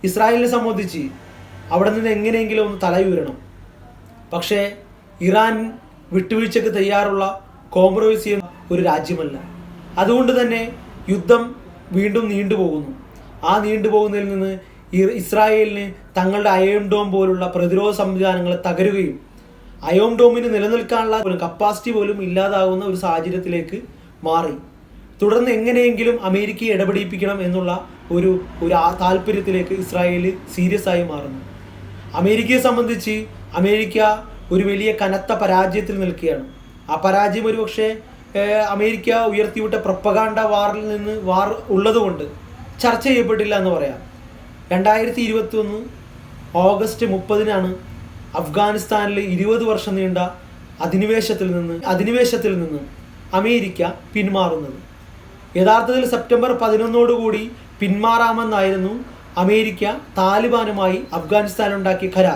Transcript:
ഇസ്രായേലിനെ സംബന്ധിച്ച് അവിടെ നിന്ന് എങ്ങനെയെങ്കിലും ഒന്ന് തലയുയരണം. പക്ഷേ ഇറാൻ വിട്ടുവീഴ്ചയ്ക്ക് തയ്യാറുള്ള കോംപ്രമൈസ് ചെയ്യുന്ന ഒരു രാജ്യമല്ല. അതുകൊണ്ട് തന്നെ യുദ്ധം വീണ്ടും നീണ്ടുപോകുന്നു. ആ നീണ്ടുപോകുന്നതിൽ നിന്ന് ഇസ്രായേലിന് തങ്ങളുടെ അയൺ ഡോം പോലുള്ള പ്രതിരോധ സംവിധാനങ്ങളെ തകരുകയും അയൺ ഡോമിന് നിലനിൽക്കാനുള്ള കപ്പാസിറ്റി പോലും ഇല്ലാതാകുന്ന ഒരു സാഹചര്യത്തിലേക്ക് മാറി. തുടർന്ന് എങ്ങനെയെങ്കിലും അമേരിക്കയെ ഇടപെടിപ്പിക്കണം എന്നുള്ള ഒരു താല്പര്യത്തിലേക്ക് ഇസ്രായേൽ സീരിയസ് ആയി മാറുന്നു. അമേരിക്കയെ സംബന്ധിച്ച് അമേരിക്ക ഒരു വലിയ കനത്ത പരാജയത്തിൽ നിൽക്കുകയാണ്. ആ പരാജയം ഒരുപക്ഷെ അമേരിക്ക ഉയർത്തിവിട്ട പ്രൊപ്പഗാൻഡ വാർ ഉള്ളതുകൊണ്ട് ചർച്ച ചെയ്യപ്പെട്ടില്ല എന്ന് പറയാം. 2021 ഓഗസ്റ്റ് 30 അഫ്ഗാനിസ്ഥാനിൽ 20 വർഷം നീണ്ട അധിനിവേശത്തിൽ നിന്ന് അമേരിക്ക പിന്മാറുന്നത്. യഥാർത്ഥത്തിൽ സെപ്റ്റംബർ 11 പിന്മാറാമെന്നായിരുന്നു അമേരിക്ക താലിബാനുമായി അഫ്ഗാനിസ്ഥാനുണ്ടാക്കിയ കരാർ.